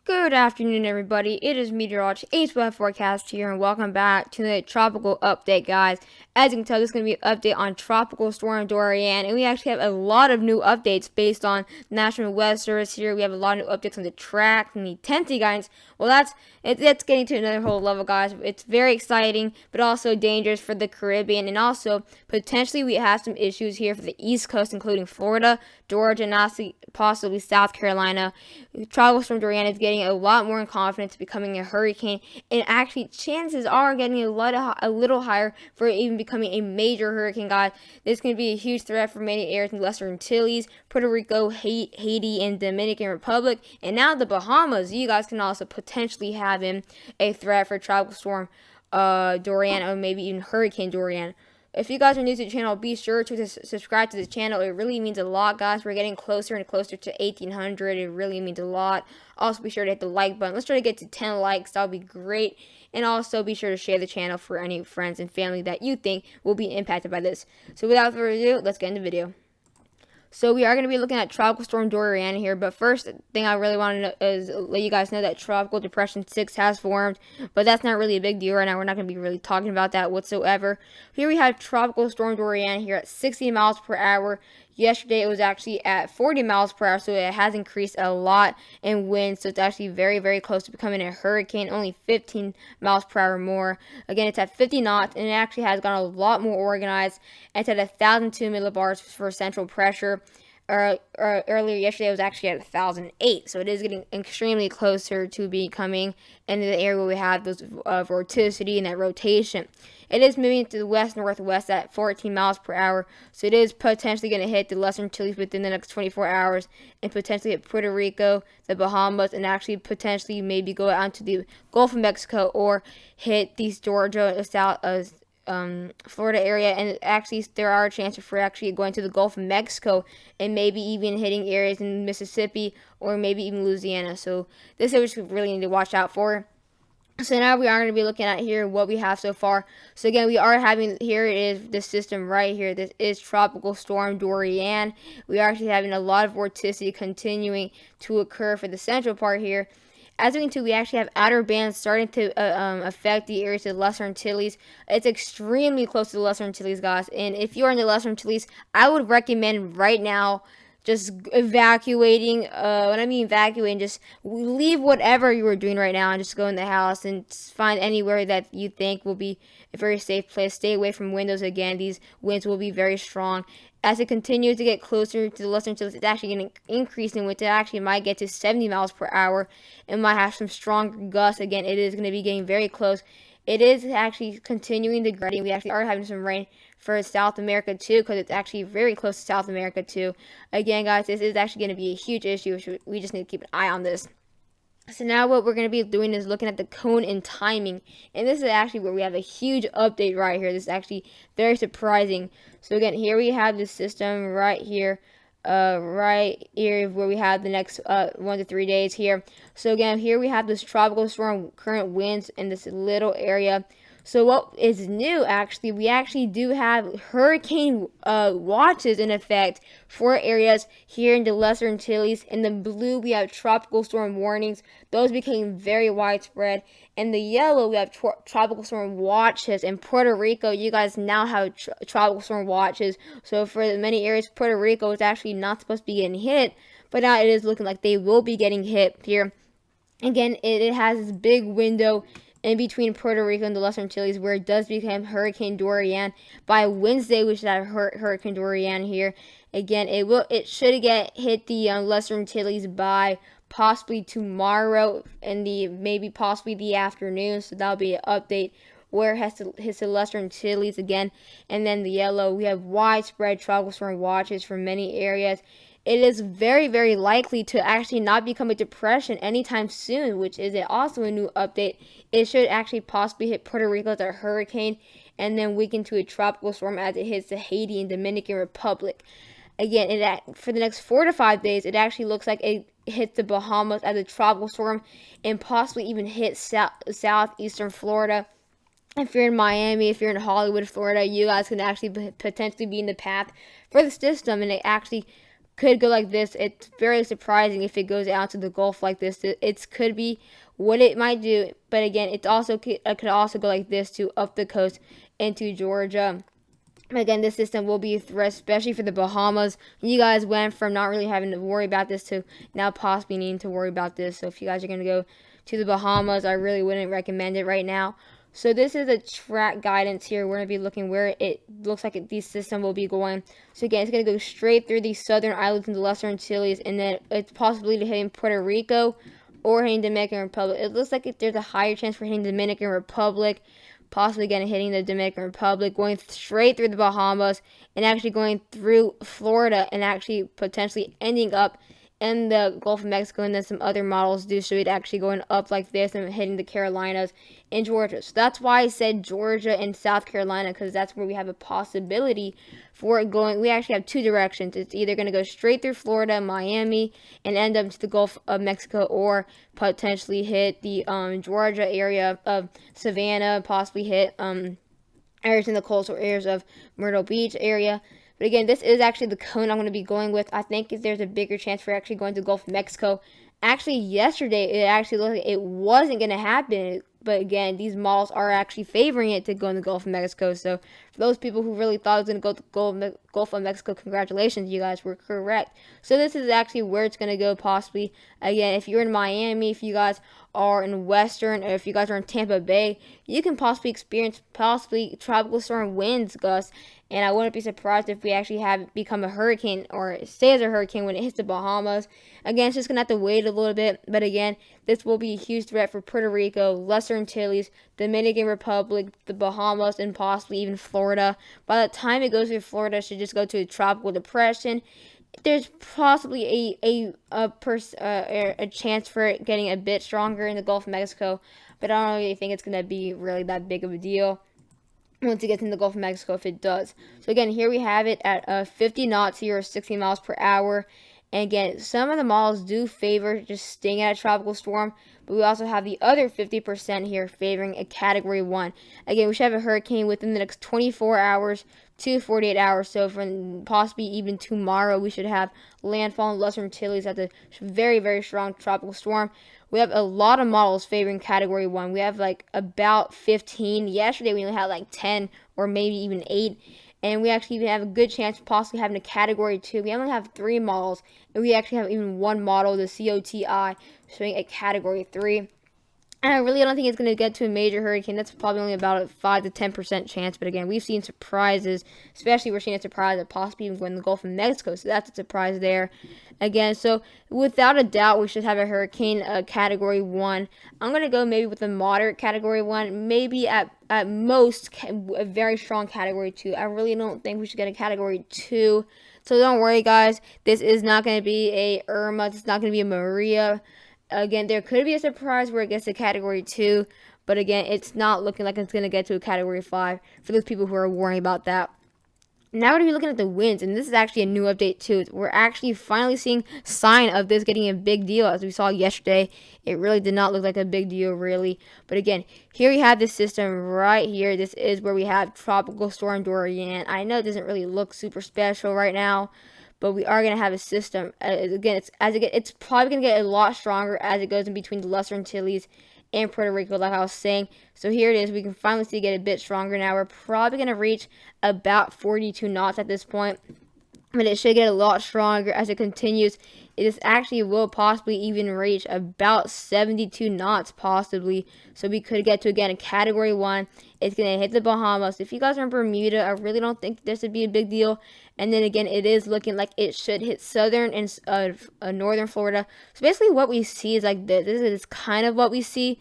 Good afternoon, everybody. It is Meteorologist H5 Forecast here, and welcome back to the tropical update, guys. As you can tell, this is going to be an update on Tropical Storm Dorian, and we actually have a lot of new updates based on National Weather Service here. We have a lot of new updates on the track and the intensity guidance. Well, that's getting to another whole level, guys. It's very exciting, but also dangerous for the Caribbean, and also potentially we have some issues here for the East Coast, including Florida, Georgia, and possibly South Carolina. Tropical Storm Dorian is getting a lot more in confidence becoming a hurricane, and actually chances are getting a little higher for even becoming a major hurricane, guys. This is going to be a huge threat for many areas in the Lesser Antilles, Puerto Rico, Haiti, and Dominican Republic, and now the Bahamas. You guys can also potentially have him a threat for Tropical Storm Dorian, or maybe even Hurricane Dorian. If you guys are new to the channel, be sure to subscribe to the channel. It really means a lot, guys. We're getting closer and closer to 1,800. It really means a lot. Also, be sure to hit the like button. Let's try to get to 10 likes. That would be great. And also, be sure to share the channel for any friends and family that you think will be impacted by this. So, without further ado, let's get into the video. So we are going to be looking at Tropical Storm Dorian here, but first thing I really want to know is let you guys know that Tropical Depression 6 has formed, but that's not really a big deal right now. We're not going to be really talking about that whatsoever. Here we have Tropical Storm Dorian here at 60 miles per hour. Yesterday it was actually at 40 miles per hour, so it has increased a lot in wind, so it's actually very, very close to becoming a hurricane, only 15 miles per hour more. Again, it's at 50 knots, and it actually has gotten a lot more organized. It's at 1,002 millibars for central pressure. Earlier yesterday it was actually at 1,008, so it is getting extremely closer to becoming in the area where we have those vorticity and that rotation. It is moving to the west-northwest at 14 miles per hour, so it is potentially going to hit the Lesser Antilles within the next 24 hours and potentially hit Puerto Rico, the Bahamas, and actually potentially maybe go out to the Gulf of Mexico or hit the Georgia, Florida area, and actually there are chances for actually going to the Gulf of Mexico and maybe even hitting areas in Mississippi or maybe even Louisiana. So this is what we really need to watch out for. So now we are going to be looking at here what we have so far. So again, we are having, here it is, this system right here. This is Tropical Storm Dorian. We are actually having a lot of vorticity continuing to occur for the central part here. As we can see, we actually have outer bands starting to affect the areas of the Lesser Antilles. It's extremely close to the Lesser Antilles, guys. And if you're in the Lesser Antilles, I would recommend right now just evacuating. When I mean evacuating, just leave whatever you were doing right now and just go in the house and find anywhere that you think will be a very safe place. Stay away from windows again. These winds will be very strong. As it continues to get closer to the Lesser Antilles, it's actually going to increase in wind. It actually might get to 70 miles per hour and might have some strong gusts. Again, it is going to be getting very close. It is actually continuing to grading. We actually are having some rain for South America too, because it's actually very close to South America too. Again, guys, this is actually going to be a huge issue. We just need to keep an eye on this. So now what we're going to be doing is looking at the cone and timing. And this is actually where we have a huge update right here. This is actually very surprising. So again, here we have the system right here. Right here where we have the next 1 to 3 days here. So again, here we have this tropical storm current winds in this little area. So what is new, actually, we actually do have hurricane watches in effect for areas here in the Lesser Antilles. In the blue, we have tropical storm warnings. Those became very widespread. In the yellow, we have tropical storm watches. In Puerto Rico, you guys now have tropical storm watches. So for many areas, Puerto Rico is actually not supposed to be getting hit, but now it is looking like they will be getting hit here. Again, it has this big window in between Puerto Rico and the Lesser Antilles where it does become Hurricane Dorian. By Wednesday, we should have Hurricane Dorian here. Again, it should hit the Lesser Antilles by possibly tomorrow in the possibly the afternoon. So that'll be an update where it has to hit the Lesser Antilles again. And then the yellow, we have widespread tropical storm watches for many areas. It is very, very likely to actually not become a depression anytime soon, which is also a new update. It should actually possibly hit Puerto Rico as a hurricane and then weaken to a tropical storm as it hits the Haiti and Dominican Republic. Again, for the next 4 to 5 days, it actually looks like it hits the Bahamas as a tropical storm and possibly even hit southeastern Florida. If you're in Miami, if you're in Hollywood, Florida, you guys can actually potentially be in the path for the system, and it actually could go like this. It's very surprising if it goes out to the Gulf like this. It could be what it might do, but again, it could also go like this to up the coast into Georgia. Again, this system will be a threat, especially for the Bahamas. You guys went from not really having to worry about this to now possibly needing to worry about this. So if you guys are going to go to the Bahamas, I really wouldn't recommend it right now. So this is a track guidance here. We're going to be looking where it looks like the system will be going. So again, it's going to go straight through the southern islands and the Lesser Antilles, and then it's possibly hitting Puerto Rico or hitting Dominican Republic. It looks like there's a higher chance for hitting Dominican Republic, possibly again hitting the Dominican Republic, going straight through the Bahamas, and actually going through Florida, and actually potentially ending up in the Gulf of Mexico, and then some other models do show it actually going up like this and hitting the Carolinas and Georgia. So that's why I said Georgia and South Carolina, because that's where we have a possibility for it going. We actually have two directions. It's either going to go straight through Florida, Miami, and end up to the Gulf of Mexico, or potentially hit the Georgia area of Savannah, possibly hit areas in the coastal areas of Myrtle Beach area. But again, this is actually the cone I'm going to be going with. I think there's a bigger chance for actually going to the Gulf of Mexico. Actually, yesterday, it actually looked like it wasn't going to happen. But again, these models are actually favoring it to go in the Gulf of Mexico. So for those people who really thought it was going to go to the Gulf of Mexico, congratulations, you guys were correct. So this is actually where it's going to go possibly. Again, if you're in Miami, if you guys are in Western, or if you guys are in Tampa Bay, you can possibly experience tropical storm winds, gusts. And I wouldn't be surprised if we actually have it become a hurricane or stay as a hurricane when it hits the Bahamas. Again, it's just going to have to wait a little bit. But again, this will be a huge threat for Puerto Rico, Lesser Antilles, Dominican Republic, the Bahamas, and possibly even Florida. By the time it goes through Florida, it should just go to a tropical depression. There's possibly a chance for it getting a bit stronger in the Gulf of Mexico. But I don't really think it's going to be really that big of a deal once it gets in the Gulf of Mexico, if it does. So again, here we have it at 50 knots here, or 60 miles per hour. And again, some of the models do favor just staying at a tropical storm, but we also have the other 50% here favoring a Category 1. Again, we should have a hurricane within the next 24 hours to 48 hours. So for possibly even tomorrow, we should have landfall in Lesser Antilles at the very, very strong tropical storm. We have a lot of models favoring Category 1. We have like about 15. Yesterday we only had like 10 or maybe even 8. And we actually even have a good chance of possibly having a Category 2. We only have 3 models. And we actually have even one model, the COTI, showing a Category 3. And I really don't think it's going to get to a major hurricane. That's probably only about a 5 to 10% chance. But again, we've seen surprises, especially we're seeing a surprise that possibly even going to the Gulf of Mexico. So that's a surprise there. Again, so without a doubt, we should have a hurricane Category 1. I'm going to go maybe with a moderate Category 1, maybe at most a very strong Category 2. I really don't think we should get a Category 2. So don't worry, guys. This is not going to be a Irma. It's not going to be a Maria. Again, there could be a surprise where it gets to Category 2, but again, it's not looking like it's going to get to a Category 5 for those people who are worrying about that. Now we're going to be looking at the winds, and this is actually a new update too. We're actually finally seeing sign of this getting a big deal. As we saw yesterday, it really did not look like a big deal, really. But again, here we have this system right here. This is where we have Tropical Storm Dorian. I know it doesn't really look super special right now, but we are going to have a system. Again, it's probably going to get a lot stronger as it goes in between the Lesser Antilles and Puerto Rico, like I was saying. So here it is. We can finally see it get a bit stronger now. We're probably going to reach about 42 knots at this point, but it should get a lot stronger as it continues. It actually will possibly even reach about 72 knots possibly. So we could get to, again, a Category 1. It's going to hit the Bahamas. If you guys are in Bermuda, I really don't think this would be a big deal. And then again, it is looking like it should hit southern and northern Florida. So basically what we see is like this. This is kind of what we see.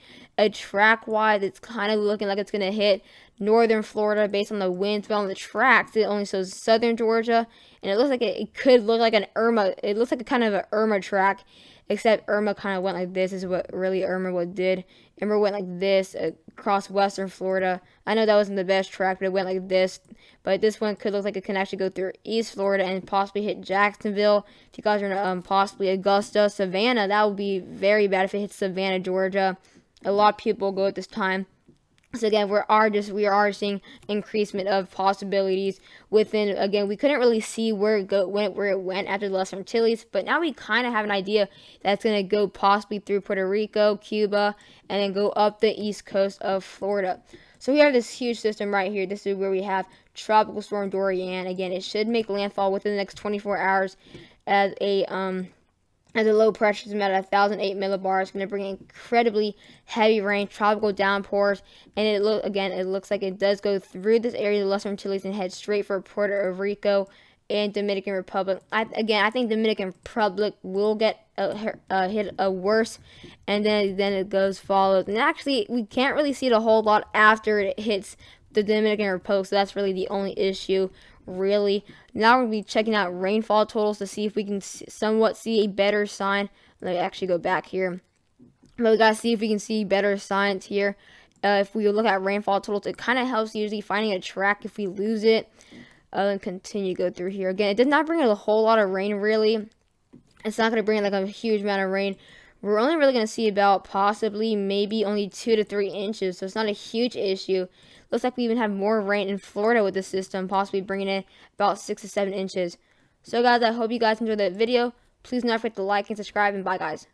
Track-wise, it's kind of looking like it's going to hit northern Florida based on the winds. But on the tracks, it only shows southern Georgia. And it looks like it could look like an Irma. It looks like a kind of an Irma track, except Irma kind of went like this. Is what really Irma did. Irma went like this across western Florida. I know that wasn't the best track, but it went like this. But this one could look like it can actually go through East Florida and possibly hit Jacksonville. If you guys are in possibly Augusta, Savannah, that would be very bad if it hits Savannah, Georgia. A lot of people go at this time. So again, we are seeing increasement of possibilities within. Again, we couldn't really see where it went after the Lesser Antilles, but now we kind of have an idea that's going to go possibly through Puerto Rico, Cuba, and then go up the east coast of Florida. So we have this huge system right here. This is where we have Tropical Storm Dorian. Again, it should make landfall within the next 24 hours as a low pressure system at 1,008 millibars. It's going to bring incredibly heavy rain, tropical downpours, and it looks like it does go through this area of the Lesser Antilles and head straight for Puerto Rico and Dominican Republic. I think Dominican Republic will get hit worse, and then it goes follows. And actually, we can't really see it a whole lot after it hits the Dominican Republic, so that's really the only issue. Really, now we're going to be checking out rainfall totals to see if we can somewhat see a better sign. Let me actually go back here. But we got to see if we can see better signs here. If we look at rainfall totals, it kind of helps usually finding a track if we lose it. And continue to go through here. Again, it does not bring a whole lot of rain, really. It's not going to bring like a huge amount of rain. We're only really going to see about possibly maybe only 2 to 3 inches, so it's not a huge issue. Looks like we even have more rain in Florida with this system, possibly bringing in about 6 to 7 inches. So guys, I hope you guys enjoyed that video. Please don't forget to like and subscribe, and bye guys.